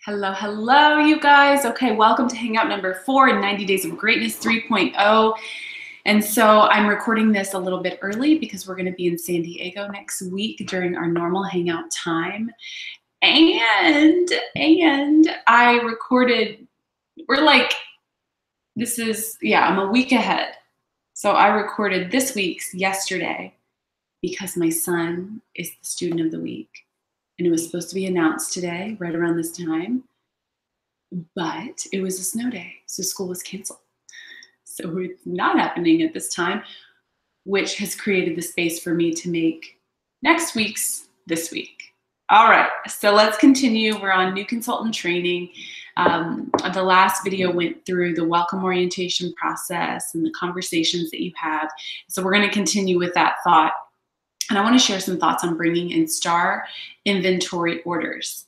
Hello, hello, you guys. Okay, welcome to Hangout number 4 in 90 Days of Greatness 3.0. And so I'm recording this a little bit early because we're going to be in San Diego next week during our normal Hangout time. And I recorded, I'm a week ahead. So I recorded this week's yesterday because my son is the student of the week. And it was supposed to be announced today, right around this time. But it was a snow day, so school was canceled. So it's not happening at this time, which has created the space for me to make next week's this week. All right, so let's continue. We're on new consultant training. The last video went through the welcome orientation process and the conversations that you have. So we're going to continue with that thought. And I want to share some thoughts on bringing in star inventory orders.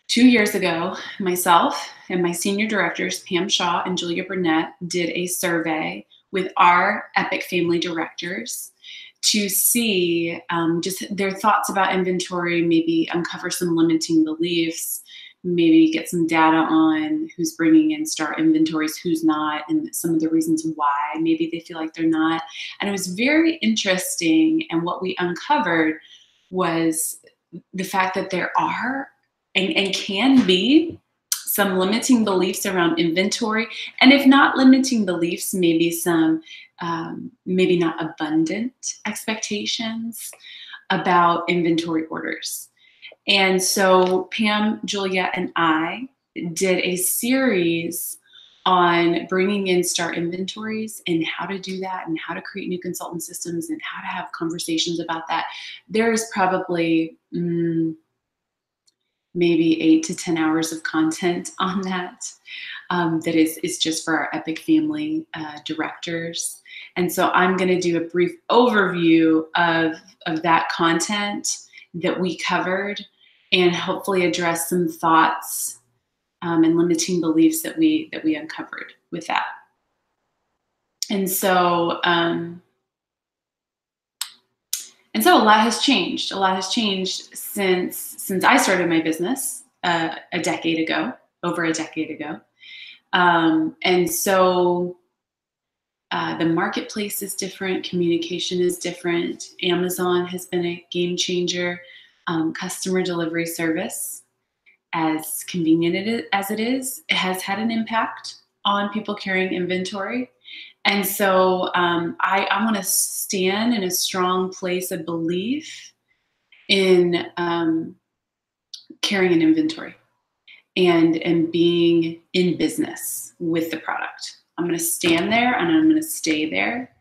2 years ago, myself and my senior directors, Pam Shaw and Julia Burnett, did a survey with our Epic family directors to see just their thoughts about inventory, maybe uncover some limiting beliefs, maybe get some data on who's bringing in star inventories, who's not, and some of the reasons why maybe they feel like they're not. And it was very interesting. And what we uncovered was the fact that there are and can be some limiting beliefs around inventory. And if not limiting beliefs, maybe some, maybe not abundant expectations about inventory orders. And so Pam, Julia, and I did a series on bringing in star inventories and how to do that and how to create new consultant systems and how to have conversations about that. There is probably maybe 8 to 10 hours of content on that. That is just for our Epic family directors. And so I'm going to do a brief overview of that content that we covered and hopefully address some thoughts and limiting beliefs that we uncovered with that. And so a lot has changed. A lot has changed since I started my business over a decade ago. And so the marketplace is different. Communication is different. Amazon has been a game changer. Customer delivery service, as convenient as it is, it has had an impact on people carrying inventory. And so I want to stand in a strong place of belief in carrying an inventory and being in business with the product. I'm going to stand there and I'm going to stay there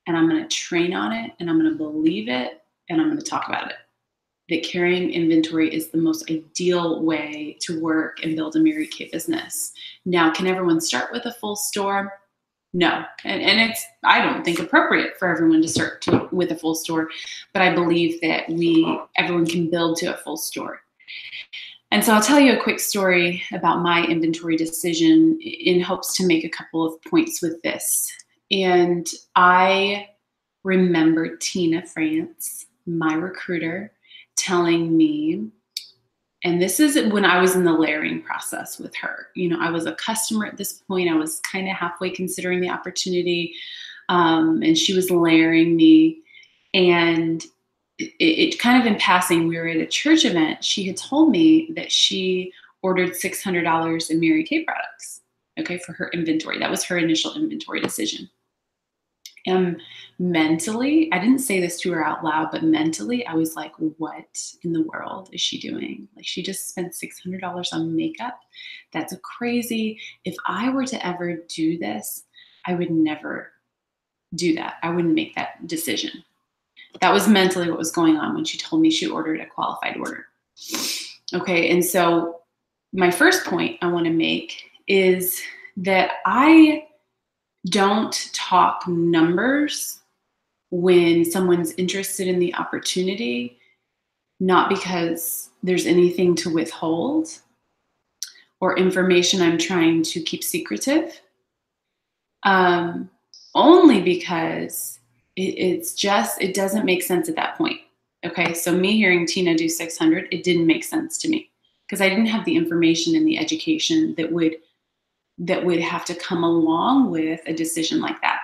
and I'm going to train on it and I'm going to believe it and I'm going to talk about it. That carrying inventory is the most ideal way to work and build a Mary Kay business. Now, can everyone start with a full store? No, and it's, I don't think, appropriate for everyone to start with a full store, but I believe that everyone can build to a full store. And so I'll tell you a quick story about my inventory decision in hopes to make a couple of points with this. And I remember Tina France, my recruiter, telling me, and this is when I was in the layering process with her. You know, I was a customer at this point. I was kind of halfway considering the opportunity, and she was layering me. And it kind of in passing, we were at a church event. She had told me that she ordered $600 in Mary Kay products, okay, for her inventory. That was her initial inventory decision. And mentally, I didn't say this to her out loud, but mentally I was like, what in the world is she doing? Like, she just spent $600 on makeup. That's crazy. If I were to ever do this, I would never do that. I wouldn't make that decision. That was mentally what was going on when she told me she ordered a qualified order. Okay, and so my first point I want to make is that I don't talk numbers when someone's interested in the opportunity, not because there's anything to withhold or information I'm trying to keep secretive, only because it doesn't make sense at that point. Okay, so me hearing Tina do 600, it didn't make sense to me. because I didn't have the information and the education that would have to come along with a decision like that.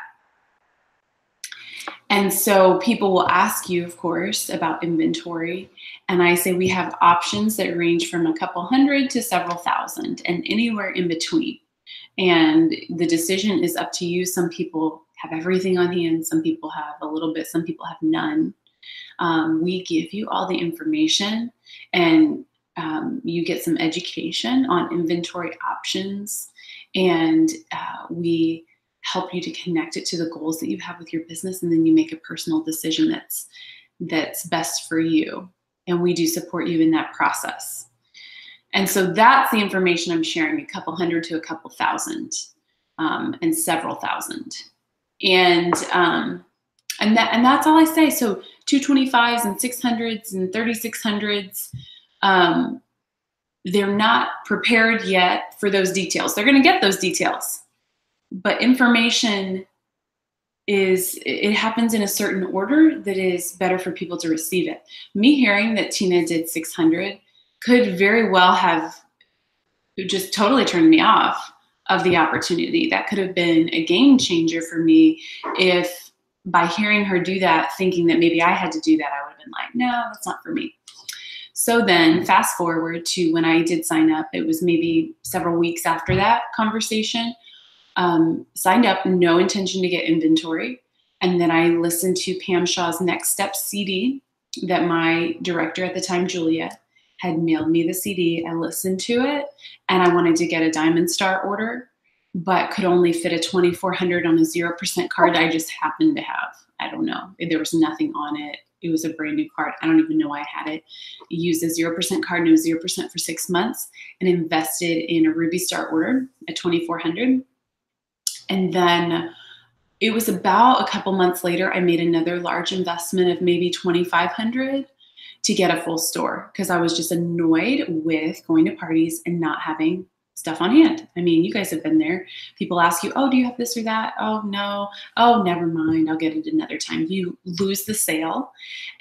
And so people will ask you, of course, about inventory. And I say we have options that range from a couple hundred to several thousand and anywhere in between. And the decision is up to you. Some people have everything on hand. Some people have a little bit. Some people have none. We give you all the information, and you get some education on inventory options, and we help you to connect it to the goals that you have with your business, and then you make a personal decision that's best for you. And we do support you in that process. And so that's the information I'm sharing, a couple hundred to a couple thousand, and several thousand. And that's all I say. So 225s and 600s and 3600s, they're not prepared yet for those details. They're going to get those details, but information it happens in a certain order that is better for people to receive it. Me hearing that Tina did 600 could very well have just totally turned me off of the opportunity. That could have been a game changer for me if by hearing her do that, thinking that maybe I had to do that, I would have been like, no, that's not for me. So then fast forward to when I did sign up, it was maybe several weeks after that conversation, signed up, no intention to get inventory. And then I listened to Pam Shaw's Next Steps CD that my director at the time, Julia, had mailed me the CD. I listened to it, and I wanted to get a Diamond Star order, but could only fit a 2,400 on a 0% card I just happened to have. I don't know. There was nothing on it. It was a brand new card. I don't even know why I had it. Used a 0% card, and it was 0% for 6 months, and invested in a Ruby Star order at 2,400. And then it was about a couple months later, I made another large investment of maybe 2,500 to get a full store, because I was just annoyed with going to parties and not having stuff on hand. I mean, you guys have been there. People ask you, oh, do you have this or that? Oh, no. Oh, never mind. I'll get it another time. You lose the sale.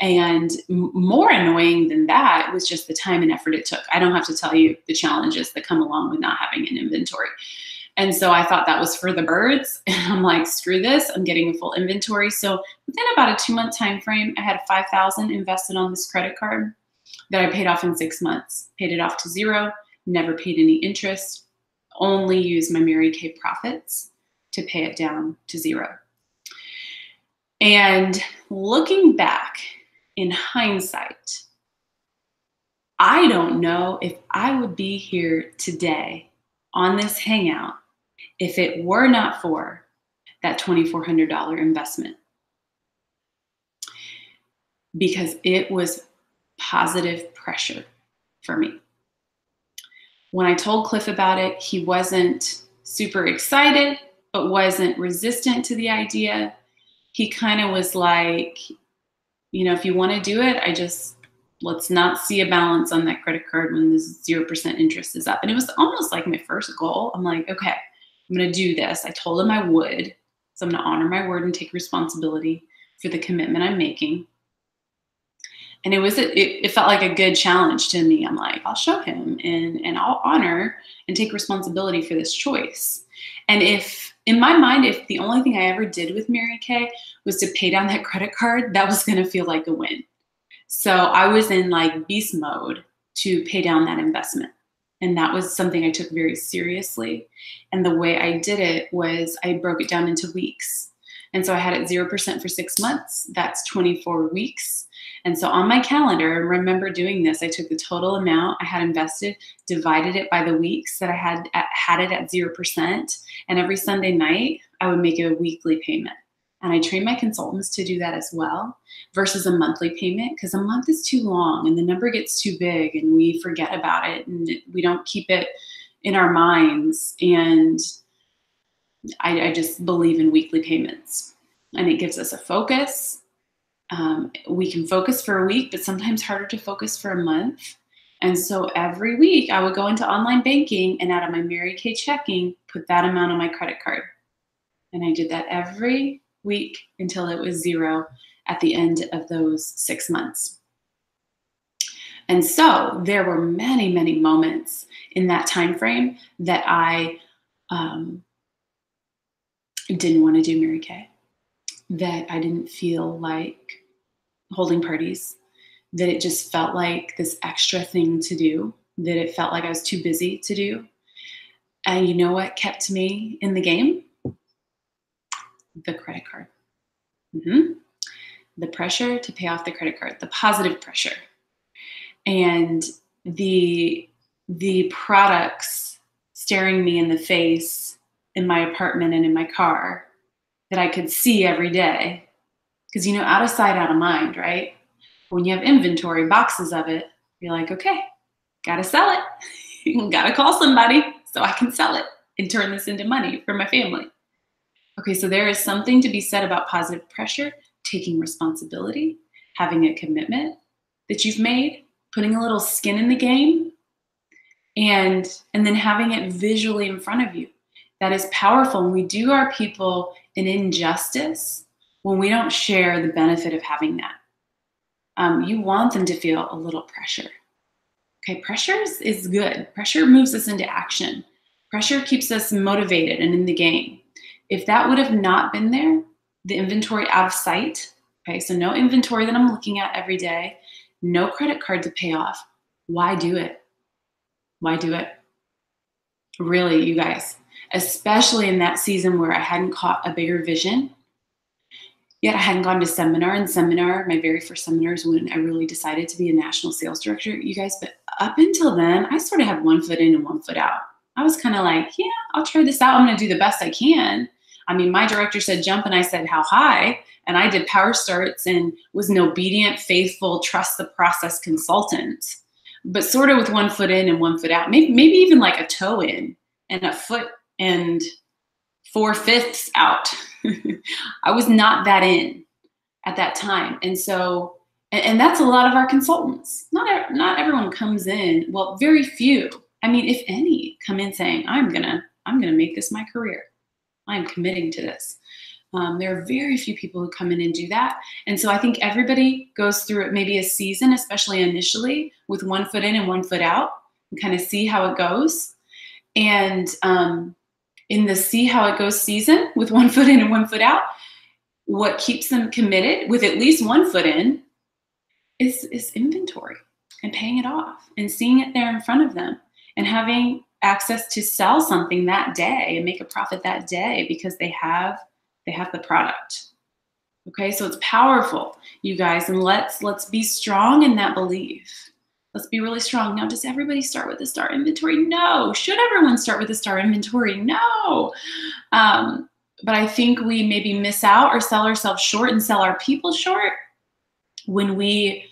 And more annoying than that was just the time and effort it took. I don't have to tell you the challenges that come along with not having an inventory. And so I thought that was for the birds. And I'm like, screw this. I'm getting a full inventory. So within about a 2-month time frame, I had $5,000 invested on this credit card that I paid off in 6 months. Paid it off to zero, never paid any interest, only used my Mary Kay profits to pay it down to zero. And looking back in hindsight, I don't know if I would be here today on this Hangout if it were not for that $2,400 investment, because it was positive pressure for me. When I told Cliff about it, he wasn't super excited, but wasn't resistant to the idea. He kind of was like, you know, if you want to do it, let's not see a balance on that credit card when the 0% interest is up. And it was almost like my first goal. I'm like, okay, I'm going to do this. I told him I would. So I'm going to honor my word and take responsibility for the commitment I'm making. And it felt like a good challenge to me. I'm like, I'll show him and I'll honor and take responsibility for this choice. And if, in my mind, if the only thing I ever did with Mary Kay was to pay down that credit card, that was going to feel like a win. So I was in like beast mode to pay down that investment. And that was something I took very seriously. And the way I did it was I broke it down into weeks. And so I had it 0% for 6 months. That's 24 weeks. And so on my calendar, I remember doing this. I took the total amount I had invested, divided it by the weeks that I had it at 0%. And every Sunday night, I would make a weekly payment. And I train my consultants to do that as well, versus a monthly payment, because a month is too long and the number gets too big and we forget about it and we don't keep it in our minds. And I just believe in weekly payments, and it gives us a focus. We can focus for a week, but sometimes harder to focus for a month. And so every week I would go into online banking and out of my Mary Kay checking, put that amount on my credit card. And I did that every week until it was zero at the end of those 6 months. And so there were many, many moments in that time frame that I didn't want to do Mary Kay, that I didn't feel like holding parties, that it just felt like this extra thing to do, that it felt like I was too busy to do. And you know what kept me in the game? The credit card. The pressure to pay off the credit card, the positive pressure. And the products staring me in the face in my apartment and in my car that I could see every day. Because, out of sight, out of mind, right? When you have inventory, boxes of it, you're like, okay, got to sell it. Got to call somebody so I can sell it and turn this into money for my family. Okay, so there is something to be said about positive pressure, taking responsibility, having a commitment that you've made, putting a little skin in the game, and then having it visually in front of you. That is powerful. And we do our people an injustice when we don't share the benefit of having that. You want them to feel a little pressure. Okay, pressure is good. Pressure moves us into action. Pressure keeps us motivated and in the game. If that would have not been there, the inventory out of sight, okay, so no inventory that I'm looking at every day, no credit card to pay off, why do it? Why do it? Really, you guys, especially in that season where I hadn't caught a bigger vision, yet I hadn't gone to seminar. My very first seminar is when I really decided to be a national sales director, you guys, but up until then, I sort of had one foot in and one foot out. I was kind of like, yeah, I'll try this out. I'm going to do the best I can. I mean, my director said jump and I said how high, and I did power starts and was an obedient, faithful, trust the process consultant, but sort of with one foot in and one foot out, maybe even like a toe in and a foot and 4/5 out. I was not that in at that time. And so, and that's a lot of our consultants. Not everyone comes in, well, very few. I mean, if any, come in saying, I'm gonna make this my career. I'm committing to this. There are very few people who come in and do that. And so I think everybody goes through it, maybe a season, especially initially, with one foot in and one foot out, and kind of see how it goes. And in the see how it goes season with one foot in and one foot out, what keeps them committed with at least one foot in is inventory and paying it off and seeing it there in front of them and having access to sell something that day and make a profit that day because they have the product. Okay, so it's powerful, you guys, and let's be strong in that belief. Let's be really strong. Now, does everybody start with a star inventory? No. Should everyone start with a star inventory? No. But I think we maybe miss out or sell ourselves short and sell our people short when we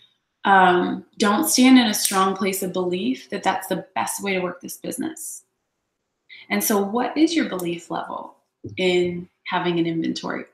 don't stand in a strong place of belief that that's the best way to work this business. And so what is your belief level in having an inventory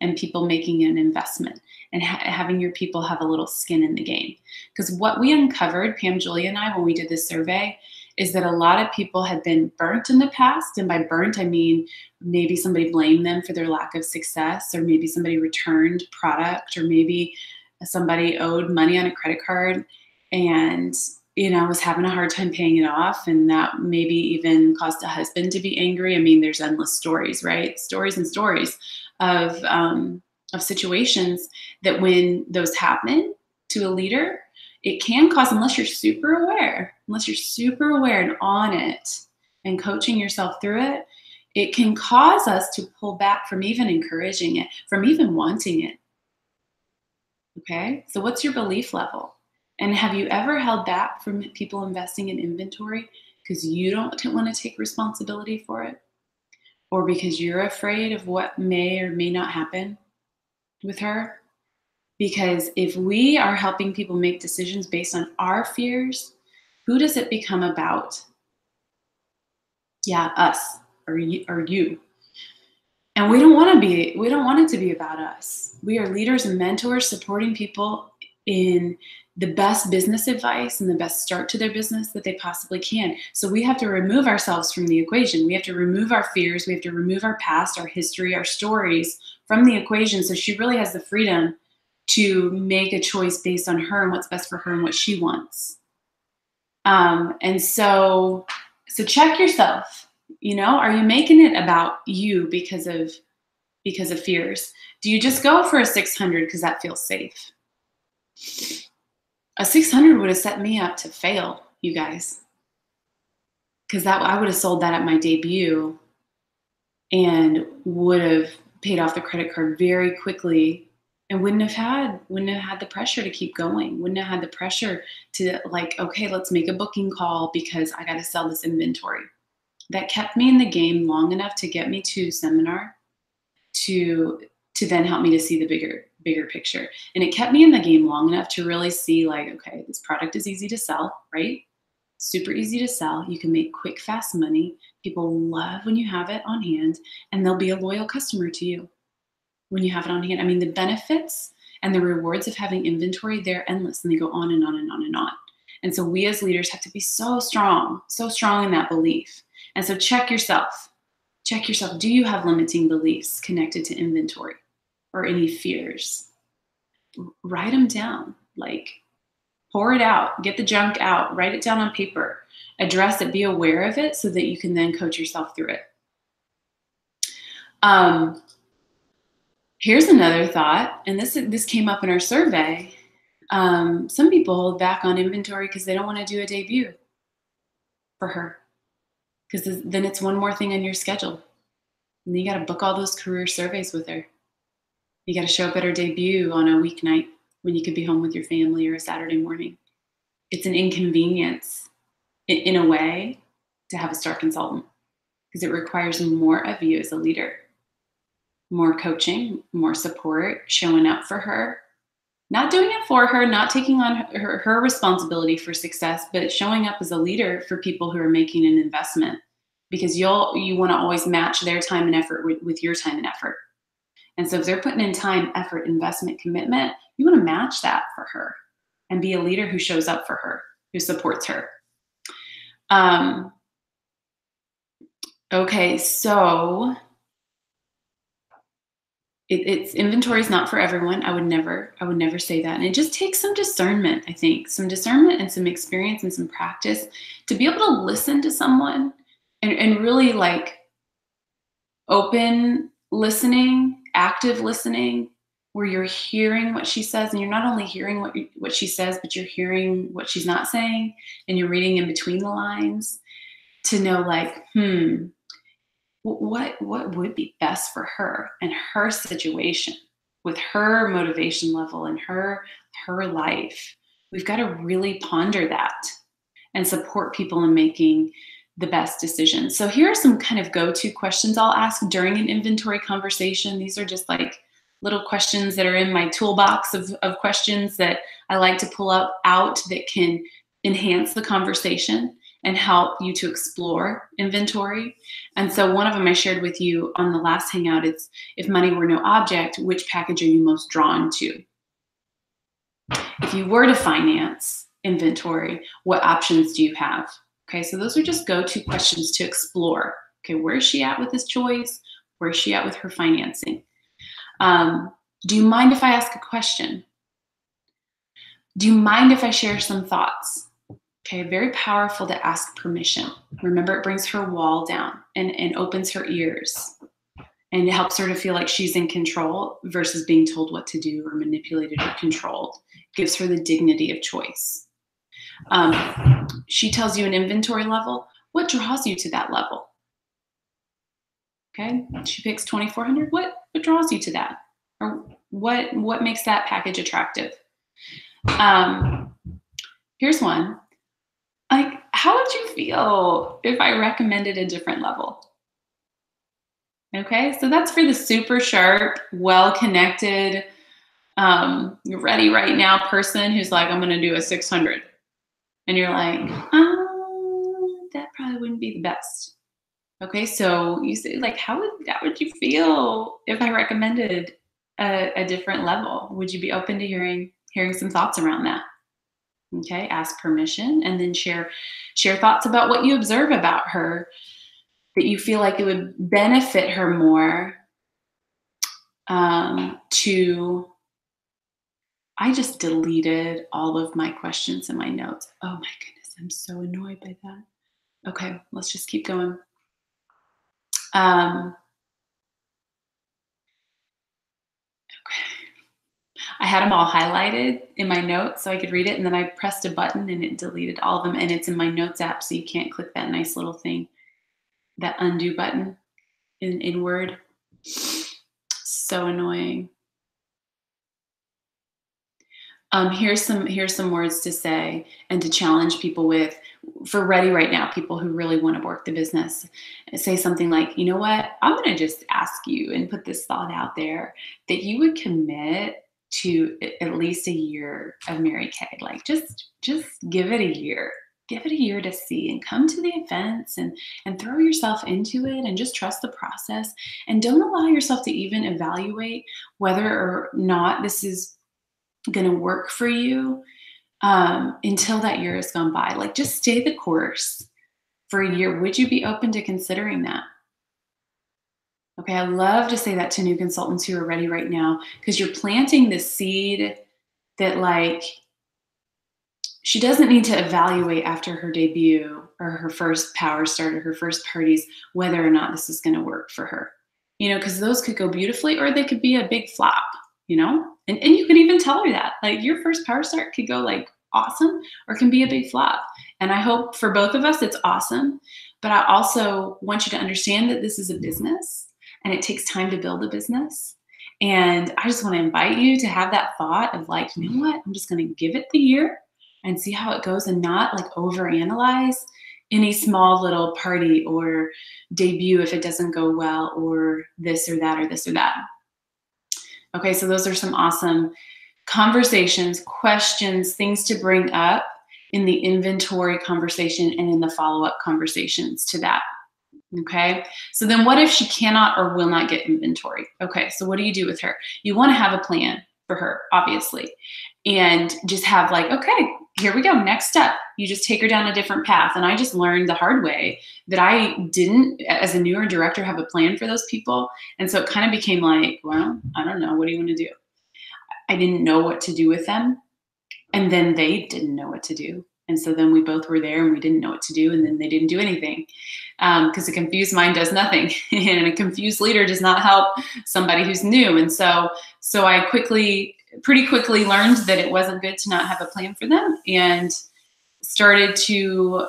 and people making an investment and having your people have a little skin in the game? Because what we uncovered, Pam, Julia, and I, when we did this survey, is that a lot of people had been burnt in the past. And by burnt, I mean maybe somebody blamed them for their lack of success, or maybe somebody returned product, or maybe somebody owed money on a credit card and was having a hard time paying it off, and that maybe even caused a husband to be angry. I mean, there's endless stories, right? Stories and stories of situations that when those happen to a leader, it can cause, unless you're super aware and on it and coaching yourself through it, it can cause us to pull back from even encouraging it, from even wanting it. Okay, so what's your belief level? And have you ever held back from people investing in inventory because you don't want to take responsibility for it? Or because you're afraid of what may or may not happen with her? Because if we are helping people make decisions based on our fears, who does it become about? Yeah, us or you. And we don't want it to be about us. We are leaders and mentors supporting people in the best business advice and the best start to their business that they possibly can. So we have to remove ourselves from the equation. We have to remove our fears. We have to remove our past, our history, our stories from the equation. So she really has the freedom to make a choice based on her and what's best for her and what she wants. And so check yourself. Are you making it about you because of fears? Do you just go for a 600 because that feels safe? A 600 would have set me up to fail, you guys, because I would have sold that at my debut and would have paid off the credit card very quickly and wouldn't have had the pressure to keep going, wouldn't have had the pressure to like, okay, let's make a booking call because I got to sell this inventory. That kept me in the game long enough to get me to seminar to then help me to see the bigger picture. And it kept me in the game long enough to really see like, okay, this product is easy to sell, right? Super easy to sell. You can make quick, fast money. People love when you have it on hand, and they'll be a loyal customer to you when you have it on hand. I mean, the benefits and the rewards of having inventory, they're endless, and they go on and on and on and on. And so we as leaders have to be so strong in that belief. And so check yourself. Check yourself. Do you have limiting beliefs connected to inventory or any fears? Write them down. Like, pour it out. Get the junk out. Write it down on paper. Address it. Be aware of it so that you can then coach yourself through it. Here's another thought, and this came up in our survey. Some people hold back on inventory because they don't want to do a debut for her, because then it's one more thing on your schedule. And then you got to book all those career surveys with her. You got to show up at her debut on a weeknight when you could be home with your family, or a Saturday morning. It's an inconvenience in a way to have a star consultant, because it requires more of you as a leader. More coaching, more support, showing up for her, not doing it for her, not taking on her responsibility for success, but showing up as a leader for people who are making an investment, because you want to always match their time and effort with your time and effort. And so if they're putting in time, effort, investment, commitment, you want to match that for her and be a leader who shows up for her, who supports her. Okay, so it's inventory is not for everyone. I would never say that. And it just takes some discernment, I think, some discernment and some experience and some practice to be able to listen to someone and really like open listening, active listening, where you're hearing what she says, and you're not only hearing what she says, but you're hearing what she's not saying, and you're reading in between the lines to know like, what would be best for her and her situation with her motivation level and her life. We've got to really ponder that and support people in making the best decisions. So here are some kind of go-to questions I'll ask during an inventory conversation. These are just like little questions that are in my toolbox of questions that I like to pull out that can enhance the conversation and help you to explore inventory. And so one of them I shared with you on the last Hangout, it's, if money were no object, which package are you most drawn to? If you were to finance inventory, what options do you have? Okay, so those are just go-to questions to explore. Okay, where is she at with this choice? Where is she at with her financing? Do you mind if I ask a question? Do you mind if I share some thoughts? Okay, very powerful to ask permission. Remember, it brings her wall down and opens her ears, and it helps her to feel like she's in control versus being told what to do or manipulated or controlled. Gives her the dignity of choice. She tells you an inventory level. What draws you to that level? Okay, she picks 2,400. What draws you to that? Or what makes that package attractive? Here's one. Like, how would you feel if I recommended a different level? Okay, so that's for the super sharp, well-connected, ready right now person who's like, I'm gonna do a 600. And you're like, that probably wouldn't be the best. Okay, so you say like, how would you feel if I recommended a different level? Would you be open to hearing some thoughts around that? Okay, ask permission, and then share thoughts about what you observe about her that you feel like it would benefit her more to. I just deleted all of my questions in my notes. Oh my goodness, I'm so annoyed by that. Okay, let's just keep going. Um, I had them all highlighted in my notes so I could read it, and then I pressed a button and it deleted all of them, and it's in my notes app, so you can't click that nice little thing, that undo button in Word. So annoying. Here's some words to say and to challenge people with for ready right now, people who really want to work the business. Say something like, you know what, I'm going to just ask you and put this thought out there that you would commit to at least a year of Mary Kay. Like just give it a year. Give it a year to see and come to the events and throw yourself into it and just trust the process and don't allow yourself to even evaluate whether or not this is going to work for you until that year has gone by. Like, just stay the course for a year. Would you be open to considering that? Okay, I love to say that to new consultants who are ready right now because you're planting the seed that, like, she doesn't need to evaluate after her debut or her first power start or her first parties whether or not this is going to work for her. Because those could go beautifully or they could be a big flop, And you could even tell her that. Like, your first power start could go like awesome or can be a big flop. And I hope for both of us it's awesome. But I also want you to understand that this is a business and it takes time to build a business. And I just want to invite you to have that thought of, like, you know what? I'm just going to give it the year and see how it goes and not like overanalyze any small little party or debut if it doesn't go well or this or that or this or that. Okay, so those are some awesome conversations, questions, things to bring up in the inventory conversation and in the follow-up conversations to that. Okay, so then what if she cannot or will not get inventory? Okay, so what do you do with her? You want to have a plan for her, obviously, and just have like, okay, here we go, next step. You just take her down a different path. And I just learned the hard way that I didn't, as a newer director, have a plan for those people. And so it kind of became like, well, I don't know, what do you want to do? I didn't know what to do with them. And then they didn't know what to do. And so then we both were there and we didn't know what to do. And then they didn't do anything because a confused mind does nothing. And a confused leader does not help somebody who's new. And so I pretty quickly learned that it wasn't good to not have a plan for them and started to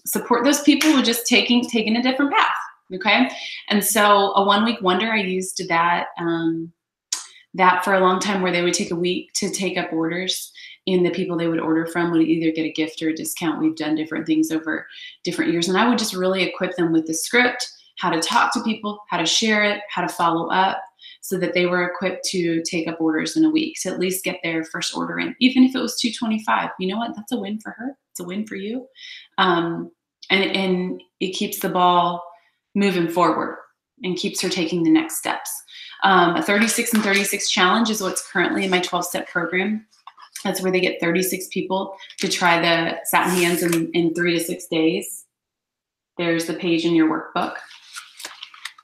support those people with just taking a different path. Okay. And so a 1 week wonder, I used that for a long time, where they would take a week to take up orders, and the people they would order from would either get a gift or a discount. We've done different things over different years. And I would just really equip them with the script, how to talk to people, how to share it, how to follow up, so that they were equipped to take up orders in a week, to at least get their first order in. Even if it was $225, you know what? That's a win for her. It's a win for you. And it keeps the ball moving forward and keeps her taking the next steps. A 36 and 36 challenge is what's currently in my 12-step program. That's where they get 36 people to try the satin hands in 3 to 6 days. There's the page in your workbook.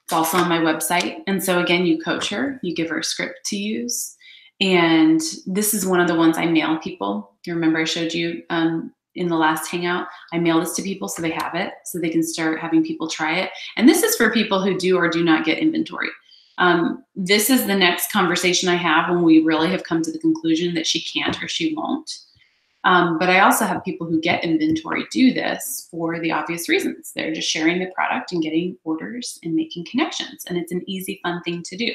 It's also on my website. And so again, you coach her, you give her a script to use. And this is one of the ones I mail people. You remember I showed you in the last Hangout, I mail this to people so they have it, so they can start having people try it. And this is for people who do or do not get inventory. This is the next conversation I have when we really have come to the conclusion that she can't or she won't. But I also have people who get inventory do this for the obvious reasons. They're just sharing the product and getting orders and making connections. And it's an easy, fun thing to do.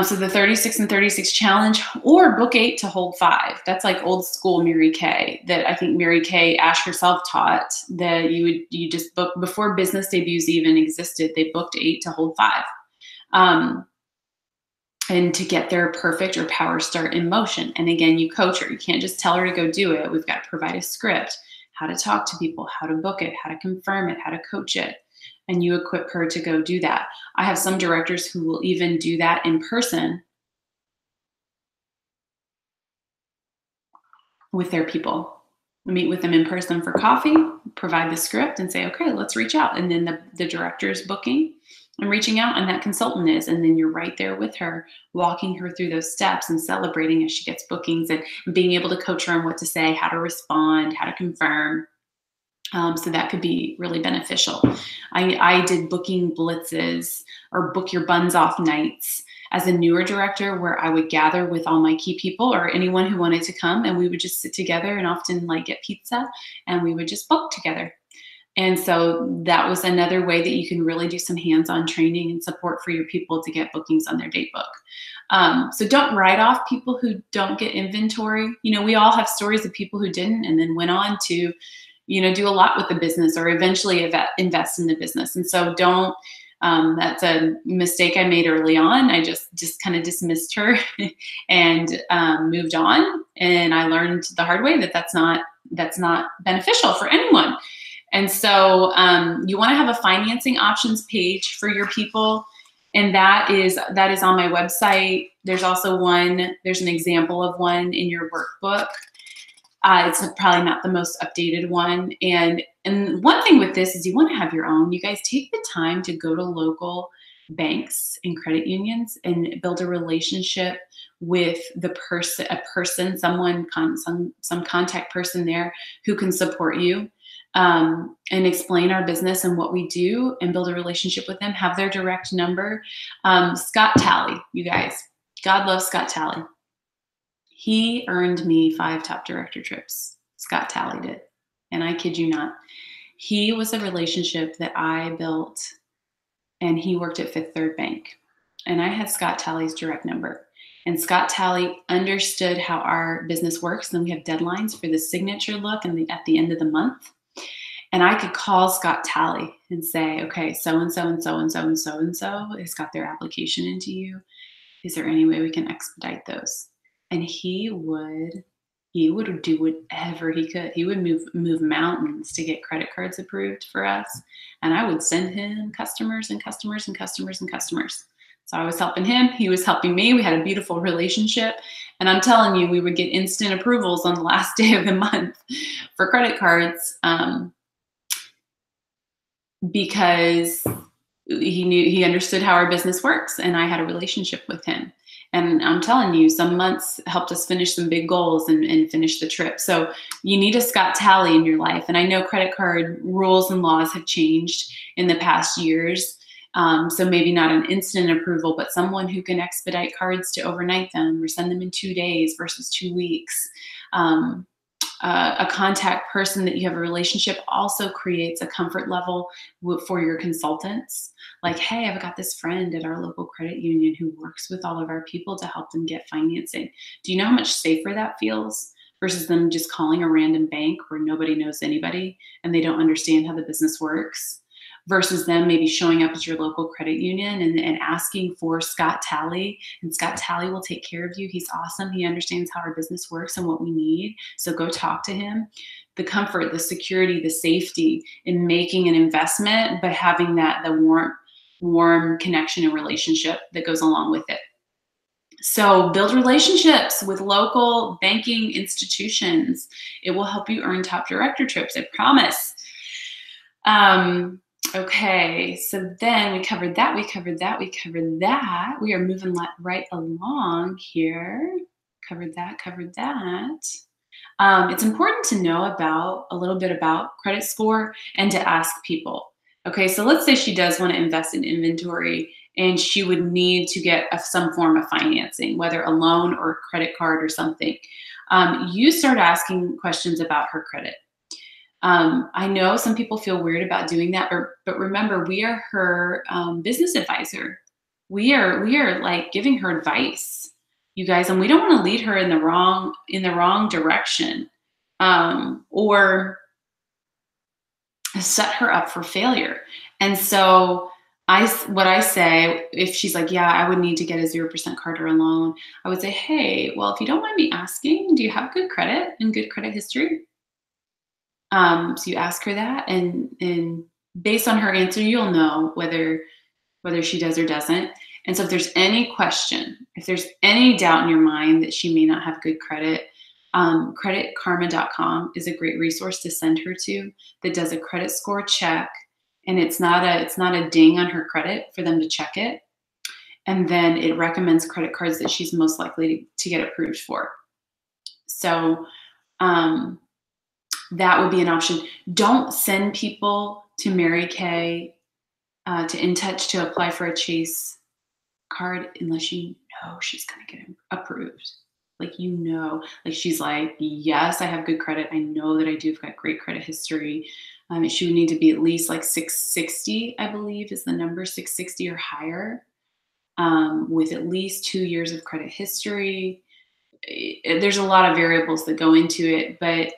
So the 36 and 36 challenge, or book 8 to hold 5. That's like old school Mary Kay, that I think Mary Kay Ash herself taught, that you just book before business debuts even existed. They booked 8 to hold 5. And to get their perfect or power start in motion. And again, you coach her. You can't just tell her to go do it. We've got to provide a script, how to talk to people, how to book it, how to confirm it, how to coach it. And you equip her to go do that. I have some directors who will even do that in person with their people. Meet with them in person for coffee, provide the script and say, okay, let's reach out. And then the director is booking and reaching out, and that consultant is, and then you're right there with her, walking her through those steps and celebrating as she gets bookings, and being able to coach her on what to say, how to respond, how to confirm. So that could be really beneficial. I did booking blitzes or book your buns off nights as a newer director, where I would gather with all my key people or anyone who wanted to come, and we would just sit together and often like get pizza, and we would just book together. And so that was another way that you can really do some hands-on training and support for your people to get bookings on their date book. So don't write off people who don't get inventory. You know, we all have stories of people who didn't and then went on to, you know, do a lot with the business or eventually invest in the business. And so don't, that's a mistake I made early on. I just kind of dismissed her and moved on. And I learned the hard way that that's not beneficial for anyone. And so you want to have a financing options page for your people. And that is on my website. There's also there's an example of one in your workbook. It's probably not the most updated one. And one thing with this is you want to have your own. You guys take the time to go to local banks and credit unions and build a relationship with some contact person there who can support you, and explain our business and what we do and build a relationship with them. Have their direct number. Scott Talley, you guys, God loves Scott Talley. He earned me 5 top director trips. Scott Talley did. And I kid you not. He was a relationship that I built, and he worked at Fifth Third Bank. And I had Scott Talley's direct number. And Scott Talley understood how our business works. And we have deadlines for the signature look and at the end of the month. And I could call Scott Talley and say, okay, so-and-so and so-and-so and so-and-so has got their application into you. Is there any way we can expedite those? And he would do whatever he could. He would move mountains to get credit cards approved for us. And I would send him customers and customers and customers and customers. So I was helping him. He was helping me. We had a beautiful relationship. And I'm telling you, we would get instant approvals on the last day of the month for credit cards, because he understood how our business works, and I had a relationship with him. And I'm telling you, some months helped us finish some big goals and finish the trip. So you need a Scott Talley in your life. And I know credit card rules and laws have changed in the past years. So maybe not an instant approval, but someone who can expedite cards to overnight them or send them in 2 days versus 2 weeks. A contact person that you have a relationship also creates a comfort level for your consultants. Like, hey, I've got this friend at our local credit union who works with all of our people to help them get financing. Do you know how much safer that feels versus them just calling a random bank where nobody knows anybody and they don't understand how the business works? Versus them maybe showing up at your local credit union and asking for Scott Talley, and Scott Talley will take care of you. He's awesome. He understands how our business works and what we need. So go talk to him. The comfort, the security, the safety in making an investment, but having the warm connection and relationship that goes along with it. So build relationships with local banking institutions. It will help you earn top director trips, I promise. Okay, so then we covered that. We are moving right along here. Covered that. It's important to know a little bit about credit score and to ask people. Okay, so let's say she does want to invest in inventory and she would need to get some form of financing, whether a loan or a credit card or something. You start asking questions about her credit. I know some people feel weird about doing that, but remember, we are her business advisor. We are like giving her advice, you guys, and we don't want to lead her in the wrong direction, or set her up for failure. And so what I say, if she's like, yeah, I would need to get a 0% card or a loan, I would say, hey, well, if you don't mind me asking, do you have good credit and good credit history? So you ask her that, and based on her answer, you'll know whether she does or doesn't. And so if there's any question, if there's any doubt in your mind that she may not have good credit, creditkarma.com is a great resource to send her to that does a credit score check and it's not a ding on her credit for them to check it. And then it recommends credit cards that she's most likely to get approved for. So that would be an option. Don't send people to Mary Kay, to In Touch to apply for a Chase card unless you know she's going to get approved. Like, like she's like, yes, I have good credit. I know that I do. I've got great credit history. She would need to be at least like 660, I believe is the number, 660 or higher, with at least 2 years of credit history. There's a lot of variables that go into it, but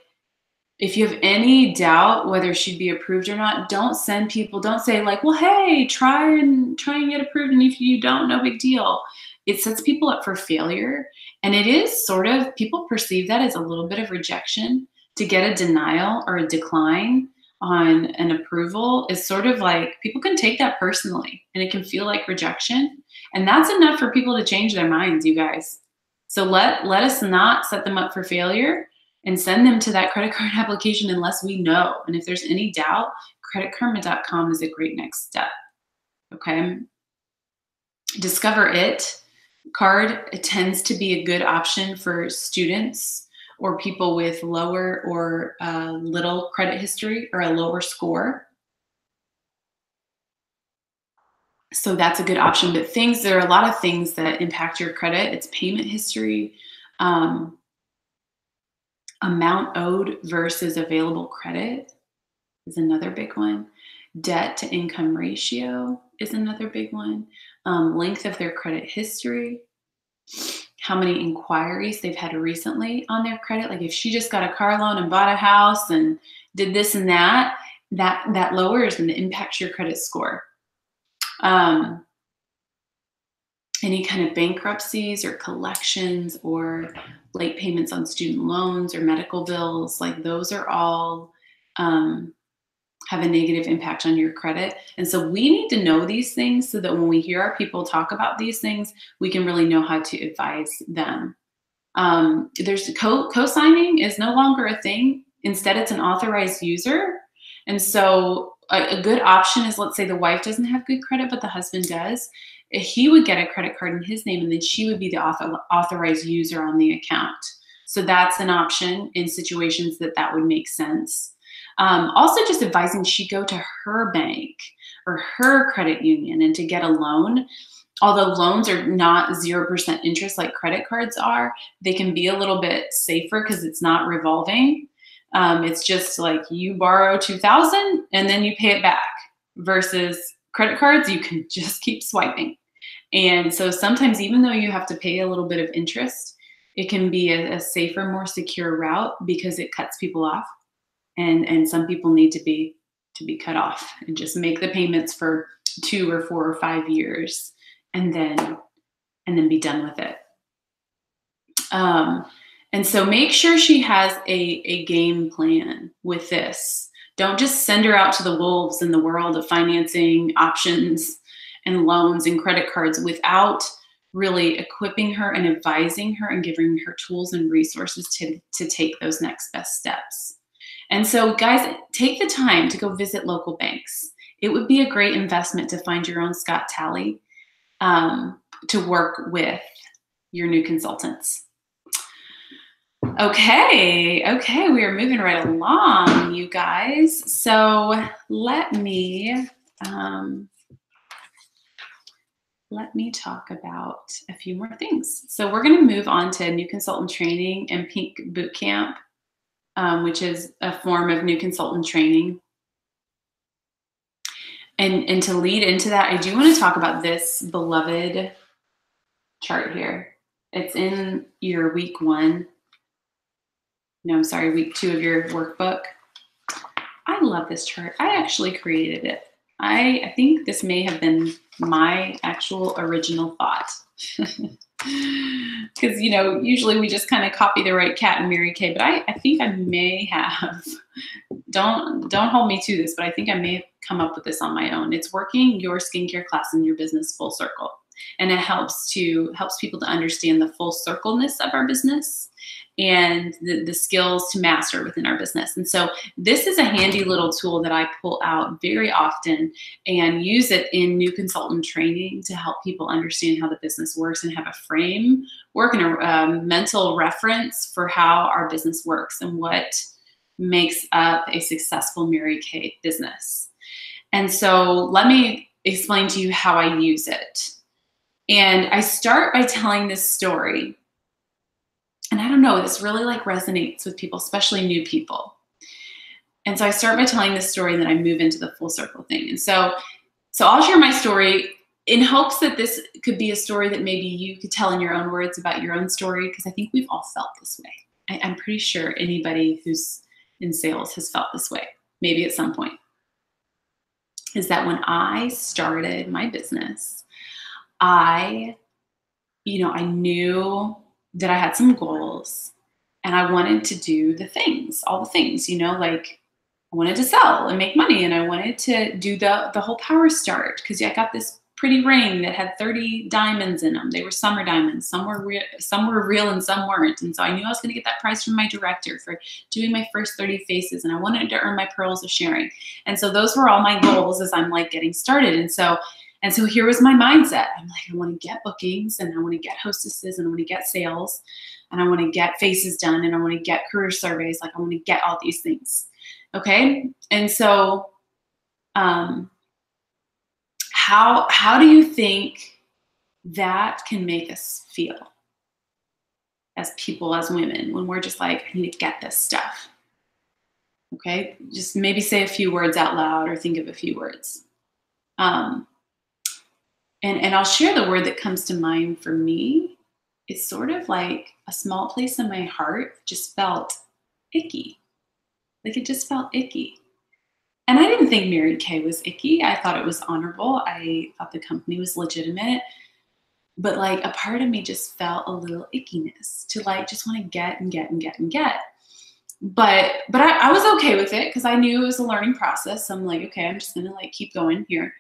if you have any doubt whether she'd be approved or not, don't say like, well, hey, try and get approved. And if you don't, no big deal. It sets people up for failure. And it is sort of, people perceive that as a little bit of rejection. To get a denial or a decline on an approval is sort of like, people can take that personally and it can feel like rejection. And that's enough for people to change their minds, you guys. So let us not set them up for failure and send them to that credit card application unless we know. And if there's any doubt, creditkarma.com is a great next step. Okay. Discover It card, it tends to be a good option for students or people with lower or little credit history or a lower score. So that's a good option. But there are a lot of things that impact your credit. It's payment history, amount owed versus available credit is another big one. Debt to income ratio is another big one. Length of their credit history, how many inquiries they've had recently on their credit. Like if she just got a car loan and bought a house and did this and that lowers and impacts your credit score. Any kind of bankruptcies or collections or late payments on student loans or medical bills, like those are all have a negative impact on your credit. And so we need to know these things so that when we hear our people talk about these things, we can really know how to advise them. There's co-signing is no longer a thing. Instead, it's an authorized user. And so a good option is, let's say the wife doesn't have good credit, but the husband does. He would get a credit card in his name, and then she would be the authorized user on the account. So that's an option in situations that would make sense. Also just advising she go to her bank or her credit union and to get a loan. Although loans are not 0% interest like credit cards are, they can be a little bit safer because it's not revolving. It's just like you borrow $2,000 and then you pay it back, versus credit cards, you can just keep swiping. And so sometimes, even though you have to pay a little bit of interest, it can be a safer, more secure route because it cuts people off. And some people need to be cut off and just make the payments for 2 or 4 or 5 years and then be done with it. And so make sure she has a game plan with this. Don't just send her out to the wolves in the world of financing options and loans and credit cards without really equipping her and advising her and giving her tools and resources to take those next best steps. And so guys, take the time to go visit local banks. It would be a great investment to find your own Scott Talley to work with your new consultants. Okay, we are moving right along, you guys. So let me talk about a few more things. So we're going to move on to new consultant training and Pink Bootcamp, which is a form of new consultant training. And to lead into that, I do want to talk about this beloved chart here. It's in your week 1. No, I'm sorry, week 2 of your workbook. I love this chart. I actually created it. I think this may have been my actual original thought. Because, usually we just kind of copy the right cat and Mary Kay, but I think I may have, don't hold me to this, but I think I may have come up with this on my own. It's working your skincare class in your business full circle. And it helps people to understand the full circleness of our business and the skills to master within our business. And so this is a handy little tool that I pull out very often and use it in new consultant training to help people understand how the business works and have a framework and a mental reference for how our business works and what makes up a successful Mary Kay business. And so let me explain to you how I use it. And I start by telling this story. And I don't know, this really like resonates with people, especially new people. And so I start by telling this story and then I move into the full circle thing. And so I'll share my story in hopes that this could be a story that maybe you could tell in your own words about your own story, because I think we've all felt this way. I'm pretty sure anybody who's in sales has felt this way, maybe at some point. Is that when I started my business, I knew that I had some goals and I wanted to do all the things, like I wanted to sell and make money, and I wanted to do the whole power start, because I got this pretty ring that had 30 diamonds in them. They were summer diamonds. Some were real and some weren't. And so I knew I was going to get that prize from my director for doing my first 30 faces, and I wanted to earn my pearls of sharing. And so those were all my goals as I'm like getting started. And so here was my mindset. I'm like, I want to get bookings, and I want to get hostesses, and I want to get sales, and I want to get faces done, and I want to get career surveys. Like I want to get all these things. Okay. And so, how do you think that can make us feel as people, as women, when we're just like, I need to get this stuff? Okay. Just maybe say a few words out loud or think of a few words. And I'll share the word that comes to mind for me. It's sort of like a small place in my heart just felt icky. Like it just felt icky. And I didn't think Mary Kay was icky. I thought it was honorable. I thought the company was legitimate. But like a part of me just felt a little ickiness to like just want to get and get and get and get. But I was okay with it because I knew it was a learning process. So I'm like, okay, I'm just gonna like keep going here.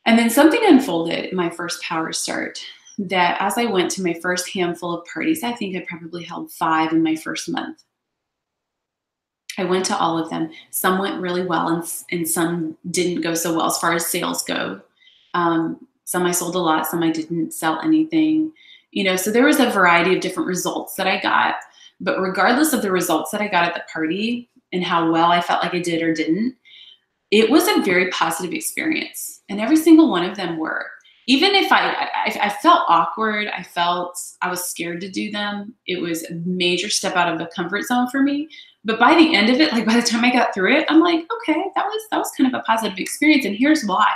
And then something unfolded in my first power start that as I went to my first handful of parties, I think I probably held 5 in my first month. I went to all of them. Some went really well and some didn't go so well as far as sales go. Some I sold a lot, some I didn't sell anything. So there was a variety of different results that I got. But regardless of the results that I got at the party and how well I felt like I did or didn't, it was a very positive experience. And every single one of them were. Even if I felt awkward, I felt I was scared to do them. It was a major step out of the comfort zone for me. But by the end of it, like by the time I got through it, I'm like, okay, that was kind of a positive experience. And here's why.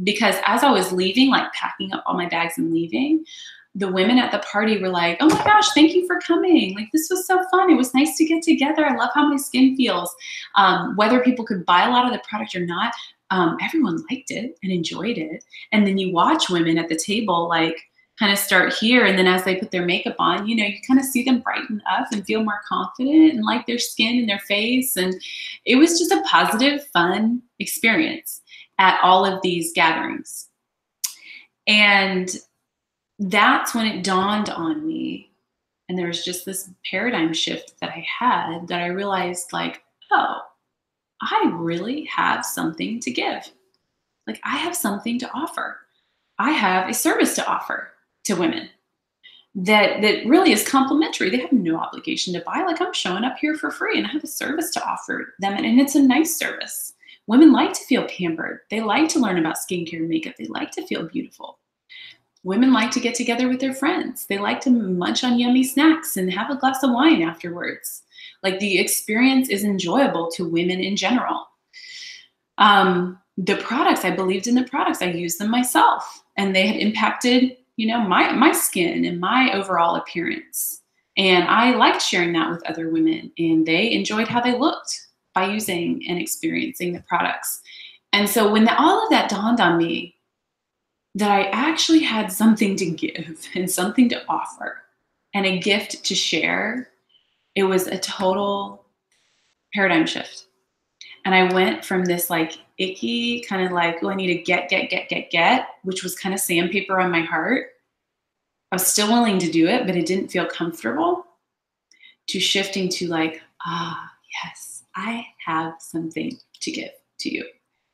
Because as I was leaving, like packing up all my bags and leaving, the women at the party were like, oh my gosh, thank you for coming. Like, this was so fun. It was nice to get together. I love how my skin feels. Whether people could buy a lot of the product or not, everyone liked it and enjoyed it. And then you watch women at the table, like kind of start here. And then as they put their makeup on, you kind of see them brighten up and feel more confident and like their skin and their face. And it was just a positive, fun experience at all of these gatherings. And that's when it dawned on me. And there was just this paradigm shift that I had that I realized like, oh, I really have something to give. Like I have something to offer. I have a service to offer to women that really is complimentary. They have no obligation to buy. Like I'm showing up here for free and I have a service to offer them. And it's a nice service. Women like to feel pampered. They like to learn about skincare and makeup. They like to feel beautiful. Women like to get together with their friends. They like to munch on yummy snacks and have a glass of wine afterwards. Like the experience is enjoyable to women in general. The products, I believed in the products. I used them myself and they had impacted, my skin and my overall appearance. And I liked sharing that with other women and they enjoyed how they looked by using and experiencing the products. And so when all of that dawned on me, that I actually had something to give and something to offer and a gift to share, it was a total paradigm shift. And I went from this like icky kind of like, oh, I need to get, which was kind of sandpaper on my heart. I was still willing to do it, but it didn't feel comfortable. to shifting to like, yes, I have something to give to you.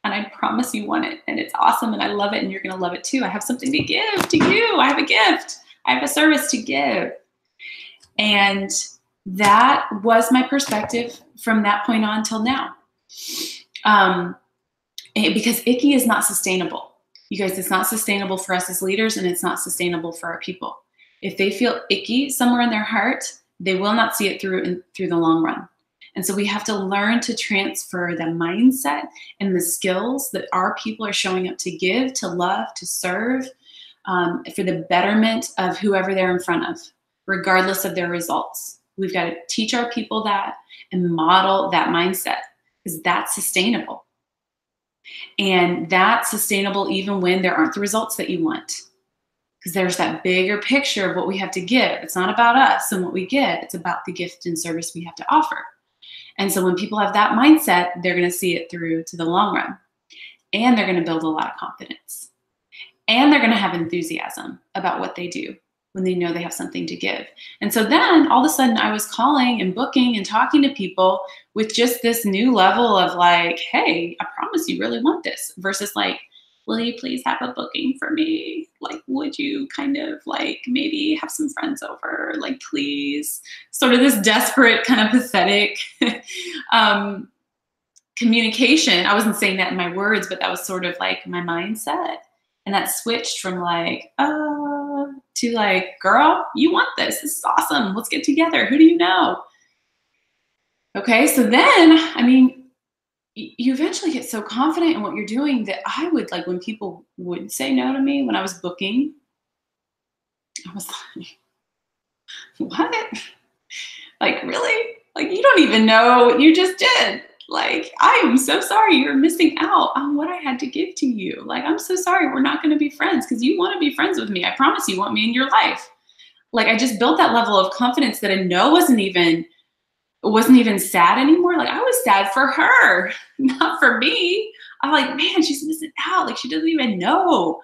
And I promise you want it. And it's awesome. And I love it. And you're going to love it too. I have something to give to you. I have a gift. I have a service to give. And that was my perspective from that point on till now. Because icky is not sustainable. You guys, it's not sustainable for us as leaders, and it's not sustainable for our people. If they feel icky somewhere in their heart, they will not see it through the long run. And so we have to learn to transfer the mindset and the skills that our people are showing up to give, to love, to serve, for the betterment of whoever they're in front of, regardless of their results. We've got to teach our people that and model that mindset, because that's sustainable. And that's sustainable even when there aren't the results that you want. Because there's that bigger picture of what we have to give. It's not about us and what we get. It's about the gift and service we have to offer. And so when people have that mindset, they're going to see it through to the long run. And they're going to build a lot of confidence. And they're going to have enthusiasm about what they do when they know they have something to give. And so then all of a sudden I was calling and booking and talking to people with just this new level of like, hey, I promise you really want this, versus like, will you please have a booking for me? Like, would you kind of like maybe have some friends over? Like, please. Sort of this desperate, kind of pathetic communication. I wasn't saying that in my words, but that was sort of like my mindset. And that switched from like, to like, girl, you want this. This is awesome. Let's get together. Who do you know? Okay, so then, I mean, you eventually get so confident in what you're doing that I would, like, when people would say no to me when I was booking, I was like, what? Like, really? Like, you don't even know what you just did. Like, I am so sorry you're missing out on what I had to give to you. Like, I'm so sorry we're not going to be friends because you want to be friends with me. I promise you want me in your life. Like, I just built that level of confidence that I know wasn't even sad anymore. Like, I was sad for her, not for me. I'm like, man, she's missing out. Like, she doesn't even know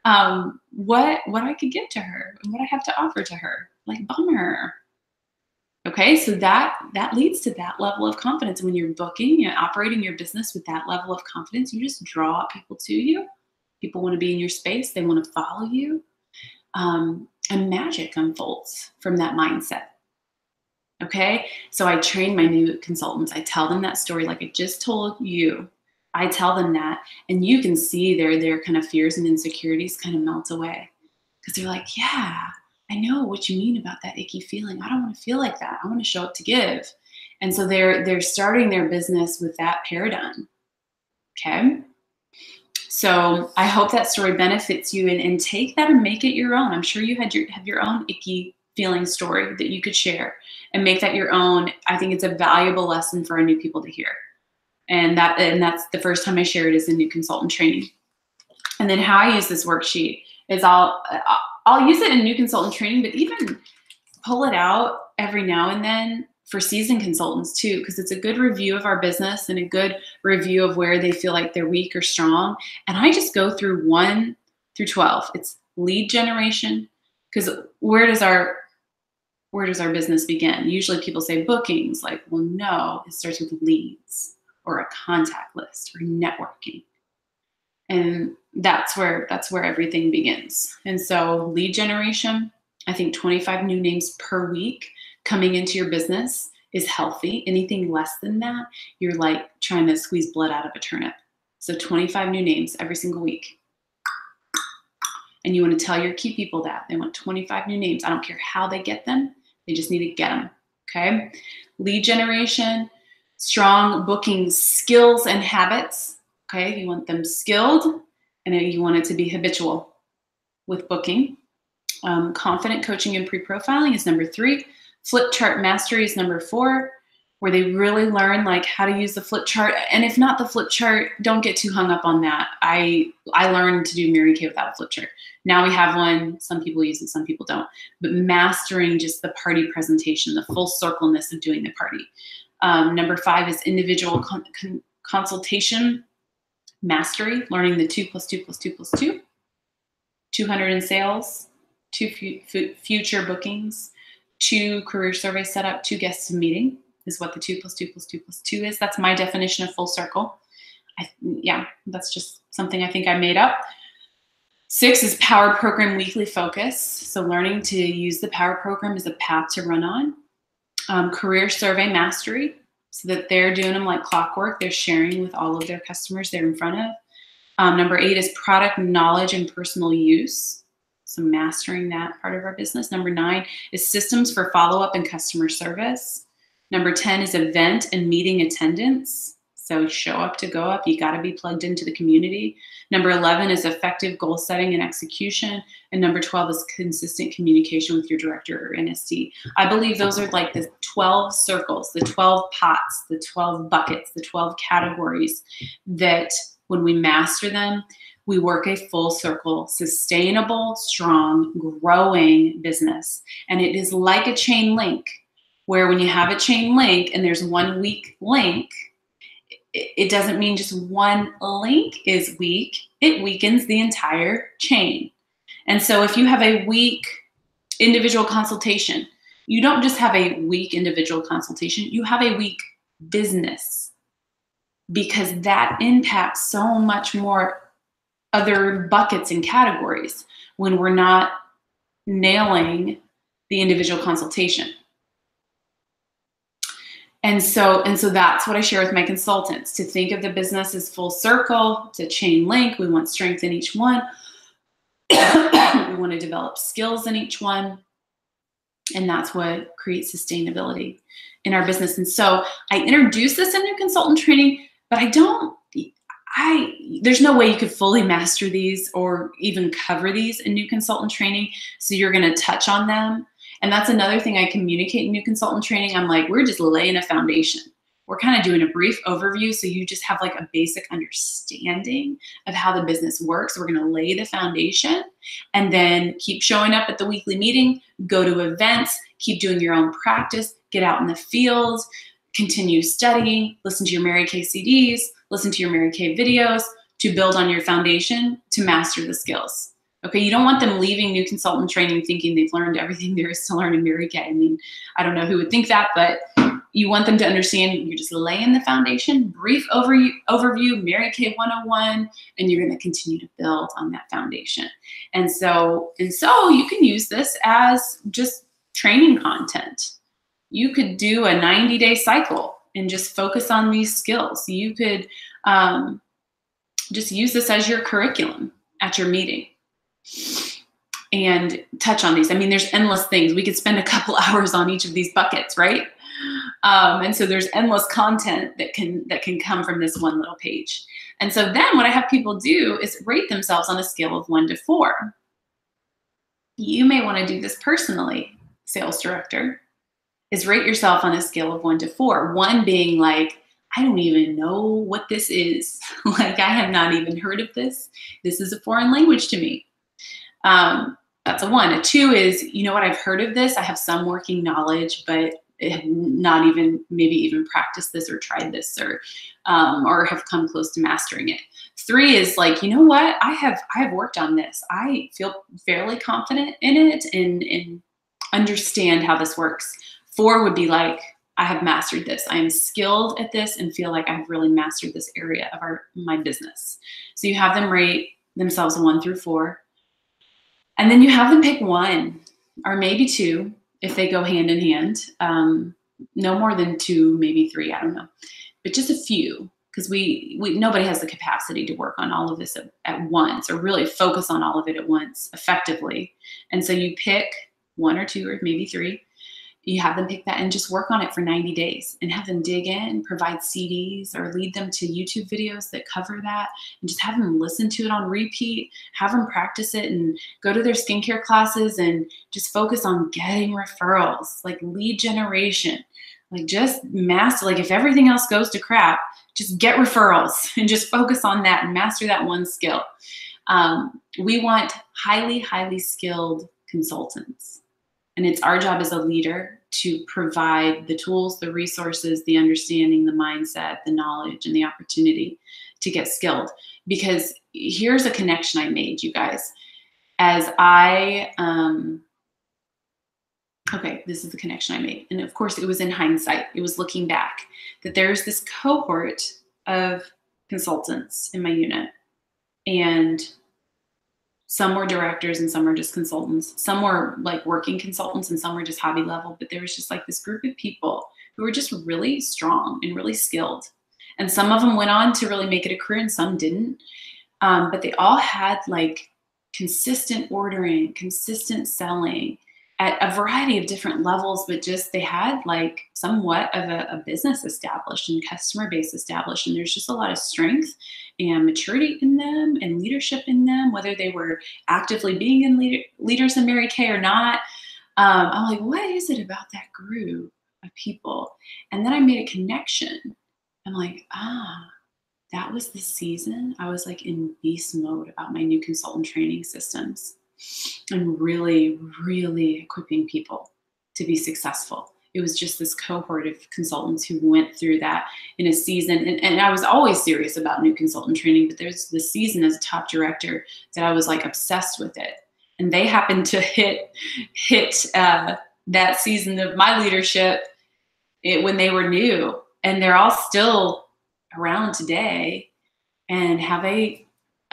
what I could give to her and what I have to offer to her. Like, bummer. Okay, so that leads to that level of confidence. And when you're booking and operating your business with that level of confidence, you just draw people to you. People want to be in your space. They want to follow you. And magic unfolds from that mindset. Okay, so I train my new consultants. I tell them that story like I just told you. I tell them that, and you can see their kind of fears and insecurities kind of melt away, because they're like, yeah, I know what you mean about that icky feeling. I don't want to feel like that. I want to show up to give. And so they're starting their business with that paradigm. Okay. So I hope that story benefits you, and take that and make it your own. I'm sure you have your own icky feeling story that you could share and make that your own. I think it's a valuable lesson for our new people to hear. And that's the first time I share it as a new consultant training. And then how I use this worksheet is I'll use it in new consultant training, but even pull it out every now and then for seasoned consultants too, because it's a good review of our business and a good review of where they feel like they're weak or strong. And I just go through 1 through 12. It's lead generation, because where does our business begin? Usually people say bookings. Like, well, no, it starts with leads or a contact list or networking. And that's where everything begins. And so lead generation, I think 25 new names per week coming into your business is healthy. Anything less than that, you're like trying to squeeze blood out of a turnip. So 25 new names every single week. And you want to tell your key people that they want 25 new names. I don't care how they get them. They just need to get them. Okay. Lead generation, strong booking skills and habits. Okay. You want them skilled, and you want it to be habitual with booking. Confident coaching and pre-profiling is number 3. Flip chart mastery is number 4, where they really learn like how to use the flip chart. And if not the flip chart, don't get too hung up on that. I learned to do Mary Kay without a flip chart. Now we have one. Some people use it, some people don't. But mastering just the party presentation, the full circleness of doing the party. Number 5 is individual consultation mastery, learning the 2 + 2 + 2 + 2. 200 in sales, 2 future bookings, 2 career surveys set up, 2 guests in meeting is what the 2 plus 2 plus 2 plus 2 is. That's my definition of full circle. Yeah, that's just something I think I made up. 6 is Power Program Weekly Focus. So learning to use the Power Program as a path to run on. Career Survey Mastery, so that they're doing them like clockwork. They're sharing with all of their customers they're in front of. Number 8 is Product Knowledge and Personal Use. So mastering that part of our business. Number 9 is Systems for Follow-Up and Customer Service. Number 10 is Event and Meeting Attendance. So show up to go up. You got to be plugged into the community. Number 11 is effective goal setting and execution. And number 12 is consistent communication with your director or NSD. I believe those are like the 12 circles, the 12 pots, the 12 buckets, the 12 categories that when we master them, we work a full circle, sustainable, strong, growing business. And it is like a chain link, where when you have a chain link and there's one weak link, it doesn't mean just one link is weak. It weakens the entire chain. And so if you have a weak individual consultation, you don't just have a weak individual consultation, you have a weak business, because that impacts so much more other buckets and categories when we're not nailing the individual consultation. And so that's what I share with my consultants, to think of the business as full circle. It's a chain link. We want strength in each one. We want to develop skills in each one. And that's what creates sustainability in our business. And so I introduce this in new consultant training, but there's no way you could fully master these or even cover these in new consultant training. So you're going to touch on them. And that's another thing I communicate in new consultant training. I'm like, we're just laying a foundation. We're kind of doing a brief overview, so you just have like a basic understanding of how the business works. We're going to lay the foundation and then keep showing up at the weekly meeting, go to events, keep doing your own practice, get out in the field, continue studying, listen to your Mary Kay CDs, listen to your Mary Kay videos to build on your foundation to master the skills. Okay, you don't want them leaving new consultant training thinking they've learned everything there is to learn in Mary Kay. I mean, I don't know who would think that, but you want them to understand you're just laying the foundation, brief overview, Mary Kay 101, and you're going to continue to build on that foundation. And so you can use this as just training content. You could do a 90-day cycle and just focus on these skills. You could just use this as your curriculum at your meeting and touch on these. I mean, there's endless things. We could spend a couple hours on each of these buckets, right? And so there's endless content that can come from this one little page. And so then what I have people do is rate themselves on a scale of 1 to 4. You may want to do this personally, sales director, is rate yourself on a scale of 1 to 4. 1 being like, I don't even know what this is. Like, I have not even heard of this. This is a foreign language to me. That's a 1. A 2 is, you know what, I've heard of this. I have some working knowledge, but have not even maybe even practiced this or tried this or have come close to mastering it. 3 is like, you know what, I have worked on this. I feel fairly confident in it and understand how this works. 4 would be like, I have mastered this. I am skilled at this and feel like I have really mastered this area of my business. So you have them rate themselves a 1 through 4. And then you have them pick 1 or maybe 2 if they go hand in hand. No more than 2, maybe 3, I don't know. But just a few, because nobody has the capacity to work on all of this at once or really focus on all of it at once effectively. And so you pick 1 or 2 or maybe 3. You have them pick that and just work on it for 90 days and have them dig in, provide CDs or lead them to YouTube videos that cover that and just have them listen to it on repeat, have them practice it and go to their skincare classes and just focus on getting referrals, like lead generation, like just master, like if everything else goes to crap, just get referrals and just focus on that and master that one skill. We want highly, highly skilled consultants. And it's our job as a leader to provide the tools, the resources, the understanding, the mindset, the knowledge, and the opportunity to get skilled. Because here's a connection I made, you guys. As I okay, this is the connection I made. And of course, it was in hindsight, it was looking back, that there's this cohort of consultants in my unit. And some were directors and some were just consultants. Some were like working consultants and some were just hobby level. But there was just like this group of people who were just really strong and really skilled. And some of them went on to really make it a career and some didn't. But they all had like consistent ordering, consistent selling at a variety of different levels, but just they had like somewhat of a business established and customer base established. And there's just a lot of strength and maturity in them and leadership in them, whether they were actively being in leaders in Mary Kay or not. I'm like, what is it about that group of people? And then I made a connection. I'm like, that was the season I was like in beast mode about my new consultant training systems and really, really equipping people to be successful. It was just this cohort of consultants who went through that in a season. And I was always serious about new consultant training, but there's this season as a top director that I was like obsessed with it. And they happened to hit that season of my leadership when they were new. And they're all still around today and have a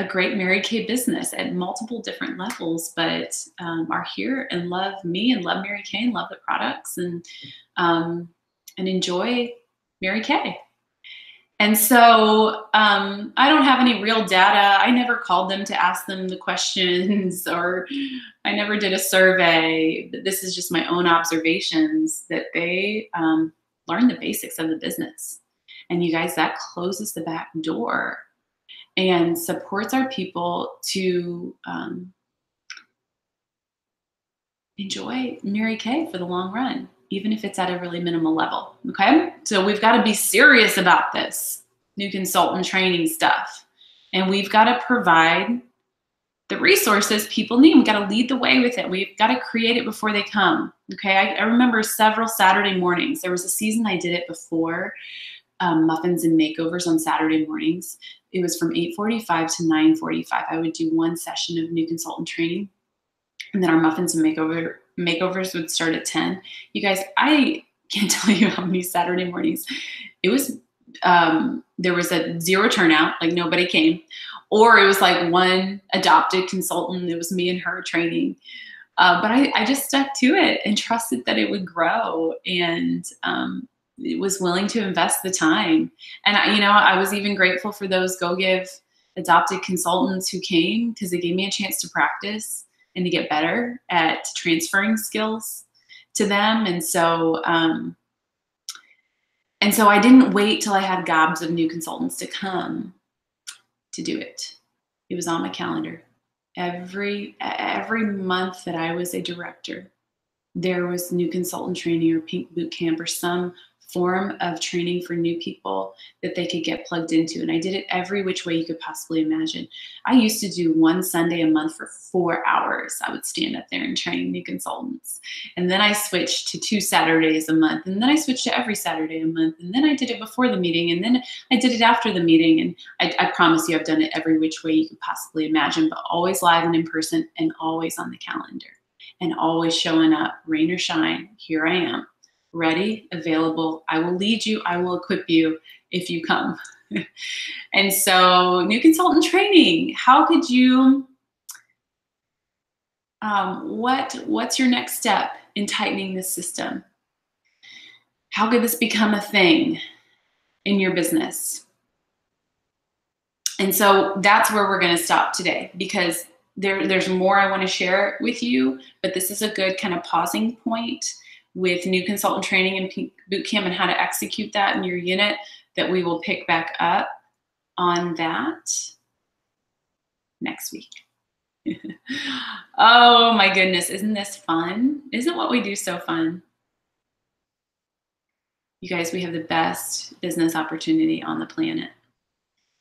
great Mary Kay business at multiple different levels, but are here and love me and love Mary Kay and love the products and enjoy Mary Kay. And so I don't have any real data. I never called them to ask them the questions, or I never did a survey. But this is just my own observations that they learn the basics of the business. And you guys, that closes the back door and supports our people to enjoy Mary Kay for the long run, even if it's at a really minimal level, okay? So we've got to be serious about this new consultant training stuff. And we've got to provide the resources people need. We've got to lead the way with it. We've got to create it before they come, okay? I remember several Saturday mornings. There was a season I did it before, muffins and makeovers on Saturday mornings. It was from 8:45 to 9:45. I would do one session of new consultant training, and then our muffins and makeovers would start at 10. You guys, I can't tell you how many Saturday mornings it was. There was a zero turnout, like nobody came, or it was like one adopted consultant. It was me and her training. But I just stuck to it and trusted that it would grow, and it was willing to invest the time. And I was even grateful for those Go Give adopted consultants who came, because they gave me a chance to practice and to get better at transferring skills to them. And so I didn't wait till I had gobs of new consultants to come to do it. It was on my calendar. Every month that I was a director, there was new consultant training or pink boot camp or some form of training for new people that they could get plugged into. And I did it every which way you could possibly imagine. I used to do one Sunday a month for 4 hours. I would stand up there and train new consultants. And then I switched to 2 Saturdays a month. And then I switched to every Saturday a month. And then I did it before the meeting. And then I did it after the meeting. And I promise you, I've done it every which way you could possibly imagine, but always live and in person and always on the calendar and always showing up, rain or shine. Here I am. Ready, available. I will lead you. I will equip you if you come. And so new consultant training, how could you, what's your next step in tightening this system? How could this become a thing in your business? And so that's where we're going to stop today, because there's more I want to share with you, but this is a good kind of pausing point with new consultant training and boot camp and how to execute that in your unit, that we will pick back up on that next week. Oh my goodness, isn't this fun? Isn't what we do so fun? You guys, we have the best business opportunity on the planet.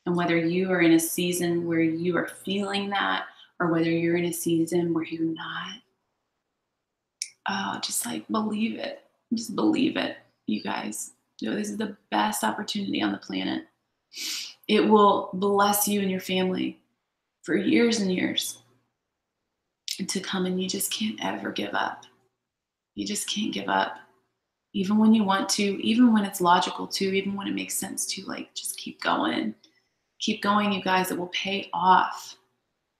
And whether you are in a season where you are feeling that, or whether you're in a season where you're not, just like believe it. Just believe it, you guys. This is the best opportunity on the planet. It will bless you and your family for years and years to come, and you just can't ever give up. You just can't give up. Even when you want to, even when it's logical to, even when it makes sense to, like, just keep going. Keep going, you guys. It will pay off.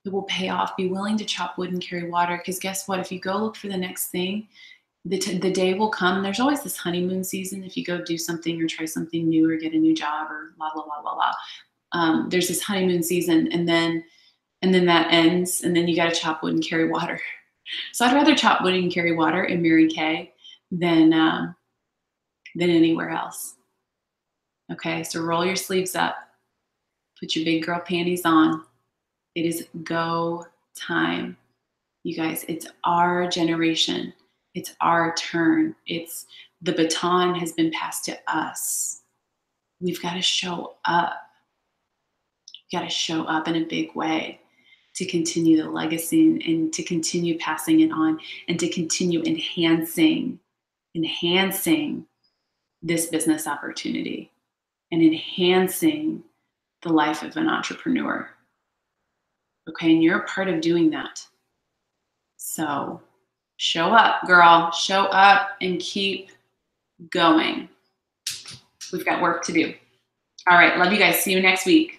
It will pay off. Be willing to chop wood and carry water. Because guess what? If you go look for the next thing, the day will come. There's always this honeymoon season. If you go do something or try something new or get a new job or blah, blah, blah, blah, blah. There's this honeymoon season, and then that ends, and then you got to chop wood and carry water. So I'd rather chop wood and carry water in Mary Kay than anywhere else. Okay, so roll your sleeves up, put your big girl panties on. It is go time. You guys, it's our generation. It's our turn. The baton has been passed to us. We've got to show up. We've got to show up in a big way to continue the legacy and to continue passing it on and to continue enhancing this business opportunity and enhancing the life of an entrepreneur. Okay, and you're a part of doing that. So show up, girl. Show up and keep going. We've got work to do. All right, love you guys. See you next week.